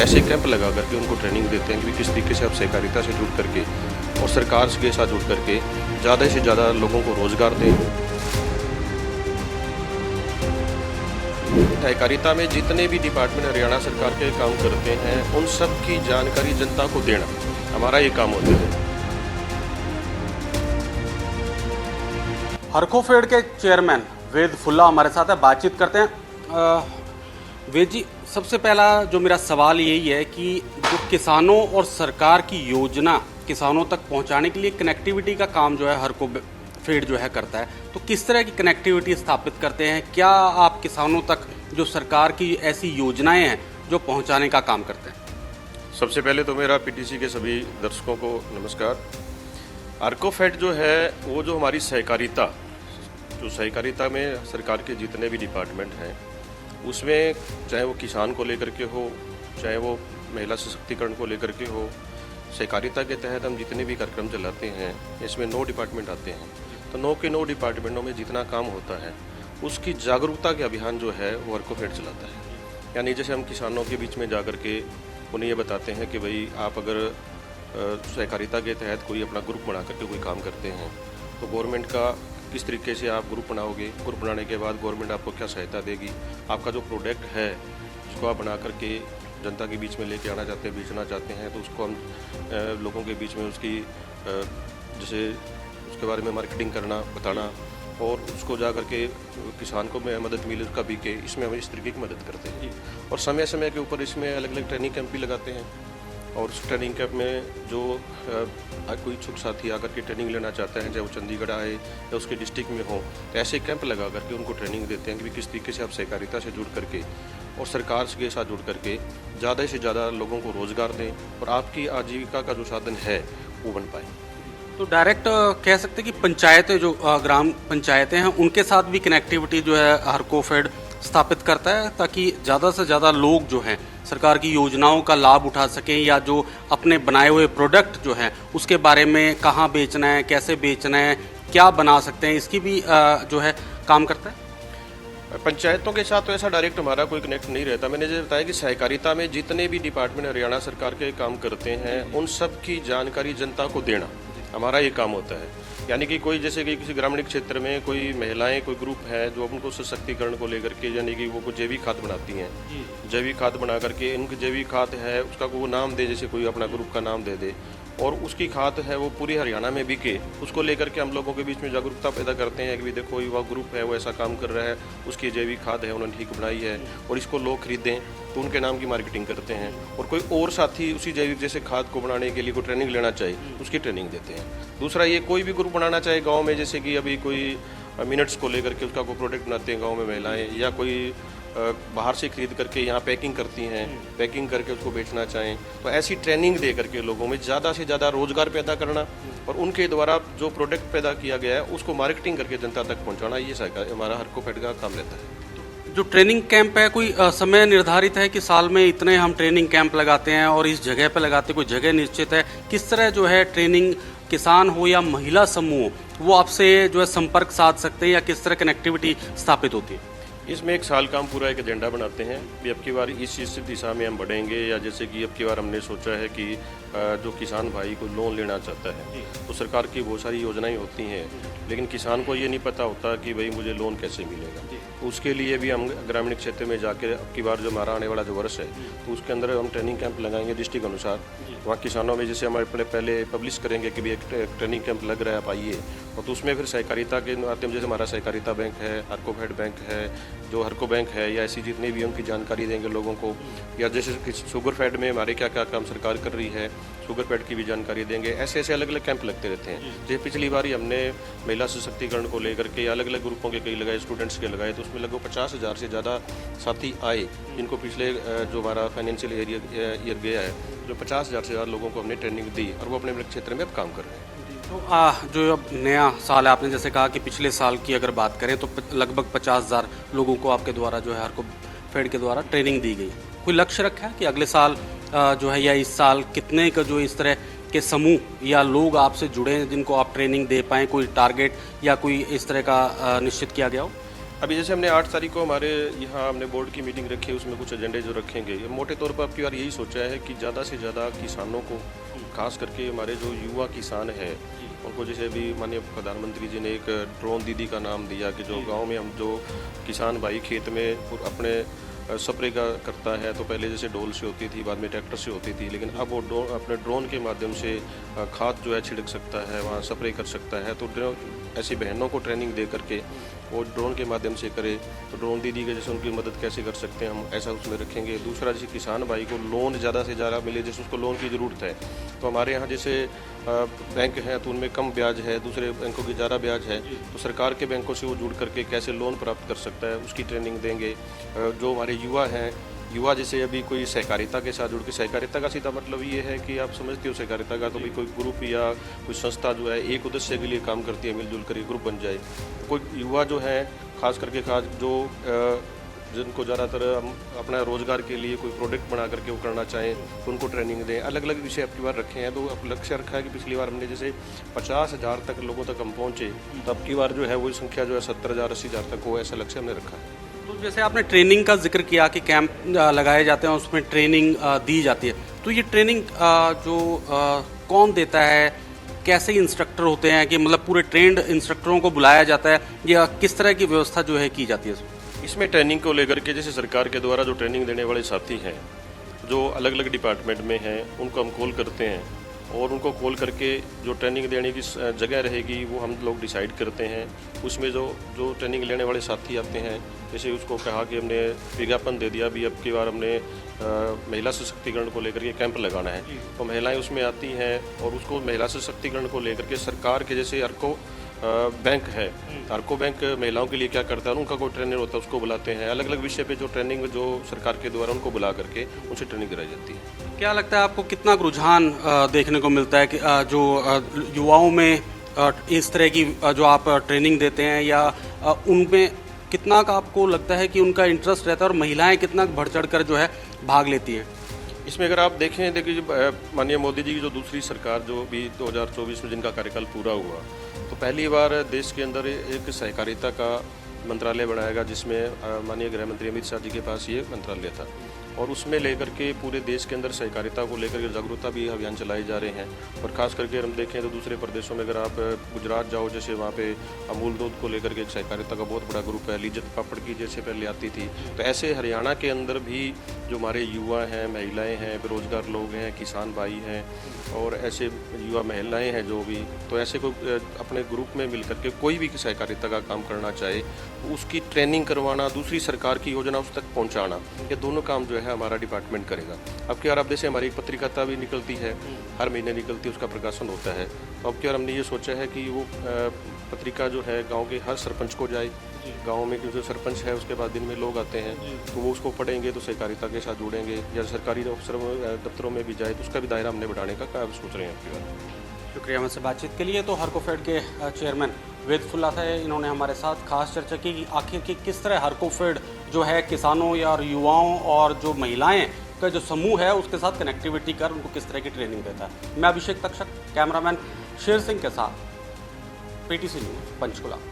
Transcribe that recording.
ऐसे कैंप लगा करके उनको ट्रेनिंग देते हैं कि किस तरीके से आप सहकारिता से जुड़ करके और सरकार के साथ जुड़ करके ज़्यादा से ज़्यादा लोगों को रोज़गार दें। सहकारिता में जितने भी डिपार्टमेंट हरियाणा सरकार के काम करते हैं उन सब की जानकारी जनता को देना हमारा ये काम होता है। हरखोफेड के चेयरमैन वेद फुल्ला हमारे साथ है, बातचीत करते हैं। वेद जी, सबसे पहला जो मेरा सवाल यही है कि जो किसानों और सरकार की योजना किसानों तक पहुंचाने के लिए कनेक्टिविटी का काम जो है हरखोफेड जो है करता है, तो किस तरह की कनेक्टिविटी स्थापित करते हैं? क्या आप किसानों तक जो सरकार की ऐसी योजनाएं हैं जो पहुंचाने का काम करते हैं? सबसे पहले तो मेरा पीटीसी के सभी दर्शकों को नमस्कार। हरखोफेड जो है वो जो हमारी सहकारिता में सरकार के जितने भी डिपार्टमेंट हैं उसमें चाहे वो किसान को लेकर के हो, चाहे वो महिला सशक्तिकरण को लेकर के हो, सहकारिता के तहत हम जितने भी कार्यक्रम चलाते हैं इसमें 9 डिपार्टमेंट आते हैं। तो 9 के 9 डिपार्टमेंटों में जितना काम होता है उसकी जागरूकता के अभियान जो है वो हरखोफेड चलाता है। यानी जैसे हम किसानों के बीच में जा कर के उन्हें ये बताते हैं कि भाई आप अगर सहकारिता के तहत कोई अपना ग्रुप बना करके कोई काम करते हैं तो गवर्नमेंट का किस तरीके से आप ग्रुप बनाओगे, ग्रुप बनाने के बाद गवर्नमेंट आपको क्या सहायता देगी, आपका जो प्रोडक्ट है उसको आप बना करके जनता के बीच में लेके आना चाहते हैं, बेचना चाहते हैं, तो उसको हम लोगों के बीच में उसकी जैसे उसके बारे में मार्केटिंग करना, बताना और उसको जा करके किसान को मदद मिले उसका बिके, इसमें हम इस तरीके की मदद करते हैं। और समय समय के ऊपर इसमें अलग अलग ट्रेनिंग कैंप भी लगाते हैं और उस ट्रेनिंग कैंप में जो कोई इच्छुक साथी आकर के ट्रेनिंग लेना चाहते हैं, चाहे वो चंडीगढ़ आए या उसके डिस्ट्रिक्ट में हो, तो ऐसे कैंप लगा करके उनको ट्रेनिंग देते हैं कि किस तरीके से आप सहकारिता से जुड़ करके और सरकार के साथ जुड़ करके ज़्यादा से ज़्यादा लोगों को रोज़गार दें और आपकी आजीविका का जो साधन है वो बन पाए। तो डायरेक्ट कह सकते हैं कि पंचायतें जो ग्राम पंचायतें हैं उनके साथ भी कनेक्टिविटी जो है हरखोफेड स्थापित करता है ताकि ज़्यादा से ज़्यादा लोग जो हैं सरकार की योजनाओं का लाभ उठा सकें या जो अपने बनाए हुए प्रोडक्ट जो हैं उसके बारे में कहाँ बेचना है, कैसे बेचना है, क्या बना सकते हैं, इसकी भी जो है काम करता है। पंचायतों के साथ तो ऐसा डायरेक्ट हमारा कोई कनेक्ट नहीं रहता। मैंने जैसे बताया कि सहकारिता में जितने भी डिपार्टमेंट हरियाणा सरकार के काम करते हैं उन सब की जानकारी जनता को देना हमारा ये काम होता है। यानी कि कोई जैसे कि किसी ग्रामीण क्षेत्र में कोई महिलाएं कोई ग्रुप है जो उनको सशक्तिकरण को लेकर के यानी कि वो कुछ जैविक खाद बनाती हैं, जैविक खाद बना करके इनकी जैविक खाद है उसका वो नाम दे, जैसे कोई अपना ग्रुप का नाम दे दे और उसकी खाद है वो पूरी हरियाणा में बिके, उसको लेकर के हम लोगों के बीच में जागरूकता पैदा करते हैं कि देखो युवा ग्रुप है वो ऐसा काम कर रहा है, उसकी जैविक खाद है उन्होंने ठीक बनाई है और इसको लोग खरीदें, तो उनके नाम की मार्केटिंग करते हैं। और कोई और साथी उसी जैविक जैसे खाद को बनाने के लिए कोई ट्रेनिंग लेना चाहिए उसकी ट्रेनिंग देते हैं। दूसरा ये कोई भी ग्रुप बनाना चाहे गाँव में, जैसे कि अभी कोई मिनट्स को लेकर के उसका कोई प्रोडक्ट बनाते हैं गाँव में महिलाएँ या कोई बाहर से खरीद करके यहाँ पैकिंग करती हैं, पैकिंग करके उसको बेचना चाहें, तो ऐसी ट्रेनिंग दे करके लोगों में ज़्यादा से ज़्यादा रोज़गार पैदा करना और उनके द्वारा जो प्रोडक्ट पैदा किया गया है उसको मार्केटिंग करके जनता तक पहुँचाना, ये हमारा हरखोफेड का काम रहता है। जो ट्रेनिंग कैंप है कोई समय निर्धारित है कि साल में इतने हम ट्रेनिंग कैंप लगाते हैं और इस जगह पे लगाते हैं, कोई जगह निश्चित है? किस तरह जो है ट्रेनिंग किसान हो या महिला समूह वो आपसे जो है संपर्क साध सकते हैं या किस तरह कनेक्टिविटी स्थापित होती है? इसमें एक साल का हम पूरा एक एजेंडा बनाते हैं कि अब की बार इस दिशा में हम बढ़ेंगे, या जैसे कि अब की बार हमने सोचा है कि जो किसान भाई को लोन लेना चाहता है तो सरकार की बहुत सारी योजनाएं होती हैं लेकिन किसान को ये नहीं पता होता कि भाई मुझे लोन कैसे मिलेगा। उसके लिए भी हम ग्रामीण क्षेत्र में जाकर अब की बार जो हमारा आने वाला जो वर्ष है तो उसके अंदर हम ट्रेनिंग कैंप लगाएंगे डिस्ट्रिक्ट अनुसार। वहाँ किसानों में जैसे हमारे पहले पब्लिश करेंगे कि भाई एक ट्रेनिंग कैंप लग रहा है आप आइए, और तो उसमें फिर सहकारिता के माध्यम जैसे हमारा सहकारिता बैंक है, हरखोफेड बैंक है, जो हरको बैंक है या ऐसी जितनी भी उनकी जानकारी देंगे लोगों को, या जैसे शुगरफेड में हमारे क्या क्या काम सरकार कर रही है शुगरफेड की भी जानकारी देंगे। ऐसे ऐसे अलग अलग कैंप लगते रहते हैं। जैसे पिछली बार हमने महिला सशक्तिकरण को लेकर के अलग अलग ग्रुपों के कई लगाए, स्टूडेंट्स के लगाए, तो उसमें लगभग 50,000 से ज़्यादा साथी आए जिनको पिछले जो हमारा फाइनेंशियल ईयर गया है जो 50,000 से ज़्यादा लोगों को हमने ट्रेनिंग दी और वो अपने क्षेत्र में अब काम कर रहे हैं। तो जो अब नया साल है, आपने जैसे कहा कि पिछले साल की अगर बात करें तो लगभग 50,000 लोगों को आपके द्वारा जो है हरखोफेड के द्वारा ट्रेनिंग दी गई। कोई लक्ष्य रखा है कि अगले साल जो है या इस साल कितने का जो इस तरह के समूह या लोग आपसे जुड़े हैं जिनको आप ट्रेनिंग दे पाएँ? कोई टारगेट या कोई इस तरह का निश्चित किया गया हो? अभी जैसे हमने 8 तारीख को हमारे यहाँ हमने बोर्ड की मीटिंग रखी है, उसमें कुछ एजेंडे जो रखेंगे, ये मोटे तौर पर अब की बार यही सोचा है कि ज़्यादा से ज़्यादा किसानों को, खास करके हमारे जो युवा किसान है उनको, जैसे अभी माननीय प्रधानमंत्री जी ने एक ड्रोन दीदी का नाम दिया कि जो गांव में हम जो किसान भाई खेत में अपने स्प्रे का करता है, तो पहले जैसे डोल से होती थी, बाद में ट्रैक्टर से होती थी, लेकिन अब वो अपने ड्रोन के माध्यम से खाद जो है छिड़क सकता है, वहाँ स्प्रे कर सकता है। तो ऐसी बहनों को ट्रेनिंग दे करके वो ड्रोन के माध्यम से करे, तो ड्रोन दीदी के जैसे उनकी मदद कैसे कर सकते हैं हम, ऐसा उसमें रखेंगे। दूसरा, जैसे किसान भाई को लोन ज़्यादा से ज़्यादा मिले, जैसे उसको लोन की ज़रूरत है, तो हमारे यहाँ जैसे बैंक हैं तो उनमें कम ब्याज है, दूसरे बैंकों की ज़्यादा ब्याज है, तो सरकार के बैंकों से वो जुड़ करके कैसे लोन प्राप्त कर सकता है, उसकी ट्रेनिंग देंगे। जो हमारे युवा हैं, युवा जैसे अभी कोई सहकारिता के साथ जुड़ के, सहकारिता का सीधा मतलब ये है कि आप समझते हो सहकारिता का, तो भाई कोई ग्रुप या कोई संस्था जो है एक उद्देश्य के लिए काम करती है, मिलजुल कर ग्रुप बन जाए। तो कोई युवा जो है खास करके जो जिनको ज़्यादातर हम अपना रोज़गार के लिए कोई प्रोडक्ट बना करके वो करना चाहें, तो उनको ट्रेनिंग दें। अलग अलग विषय अब की बार रखे हैं, तो अब लक्ष्य रखा है कि पिछली बार हमने जैसे 50,000 तक लोगों तक हम पहुँचे, तो अब की बार जो है वही संख्या जो है 70,000 80,000 तक हो, ऐसा लक्ष्य हमने रखा है। तो जैसे आपने ट्रेनिंग का जिक्र किया कि कैंप लगाए जाते हैं, उसमें ट्रेनिंग दी जाती है, तो ये ट्रेनिंग कौन देता है, कैसे इंस्ट्रक्टर होते हैं, कि मतलब पूरे ट्रेंड इंस्ट्रक्टरों को बुलाया जाता है, या किस तरह की व्यवस्था जो है की जाती है? इसमें ट्रेनिंग को लेकर के जैसे सरकार के द्वारा जो ट्रेनिंग देने वाले साथी हैं, जो अलग अलग डिपार्टमेंट में हैं, उनको हम कॉल करते हैं, और उनको कॉल करके जो ट्रेनिंग देने की जगह रहेगी वो हम लोग डिसाइड करते हैं। उसमें जो ट्रेनिंग लेने वाले साथी आते हैं, जैसे उसको कहा कि हमने विज्ञापन दे दिया, अभी अब की बार हमने महिला सशक्तिकरण को लेकर के कैंप लगाना है, तो महिलाएं उसमें आती हैं, और उसको महिला सशक्तिकरण को लेकर के सरकार के जैसे अर्को बैंक है, अर्को बैंक महिलाओं के लिए क्या करता है, उनका कोई ट्रेनर होता है, उसको बुलाते हैं। अलग अलग विषय पे जो ट्रेनिंग जो सरकार के द्वारा उनको बुला करके उनसे ट्रेनिंग कराई जाती है। क्या लगता है आपको, कितना रुझान देखने को मिलता है कि जो युवाओं में इस तरह की जो आप ट्रेनिंग देते हैं, या उनमें कितना का आपको लगता है कि उनका इंटरेस्ट रहता है, और महिलाएं कितना बढ़ चढ़ कर जो है भाग लेती हैं? इसमें अगर आप देखिए माननीय मोदी जी की जो दूसरी सरकार जो भी 2024 में जिनका कार्यकाल पूरा हुआ, तो पहली बार देश के अंदर एक सहकारिता का मंत्रालय बनाएगा, जिसमें माननीय गृह मंत्री अमित शाह जी के पास ये मंत्रालय था, और उसमें लेकर के पूरे देश के अंदर सहकारिता को लेकर के जागरूकता भी अभियान चलाए जा रहे हैं। और खास करके हम देखें तो दूसरे प्रदेशों में अगर आप गुजरात जाओ, जैसे वहाँ पे अमूल दूध को लेकर के एक सहकारिता का बहुत बड़ा ग्रुप है, लिज्जत पापड़ की जैसे पहले आती थी, तो ऐसे हरियाणा के अंदर भी जो हमारे युवा हैं, महिलाएँ हैं, बेरोजगार लोग हैं, किसान भाई हैं, और ऐसे युवा महिलाएँ हैं जो भी, तो ऐसे को अपने ग्रुप में मिल करके कोई भी सहकारिता का काम करना चाहे, तो उसकी ट्रेनिंग करवाना, दूसरी सरकार की योजना उस तक पहुँचाना, ये दोनों काम जो है हमारा डिपार्टमेंट करेगा। अब की बार आप जैसे हमारी एक पत्रिका भी निकलती है, हर महीने निकलती है, उसका प्रकाशन होता है, तो अब की बार हमने ये सोचा है कि वो पत्रिका जो है गांव के हर सरपंच को जाए, गांव में जो सरपंच है उसके बाद दिन में लोग आते हैं, तो वो उसको पढ़ेंगे, तो सहकारिता के साथ जुड़ेंगे, या सरकारी दफ्तरों में भी जाए, तो उसका भी दायरा हमने बढ़ाने का सोच रहे हैं आपकी बार। शुक्रिया हमसे बातचीत के लिए। तो हरकोफेड के चेयरमैन वेद फुल्ला थे, इन्होंने हमारे साथ खास चर्चा की कि आखिर की किस तरह हरकोफेड जो है किसानों या युवाओं और जो महिलाएं का जो समूह है उसके साथ कनेक्टिविटी कर उनको किस तरह की ट्रेनिंग देता है। मैं अभिषेक तक्षक, कैमरामैन शेर सिंह के साथ, PTC न्यूज़, पंचकुला।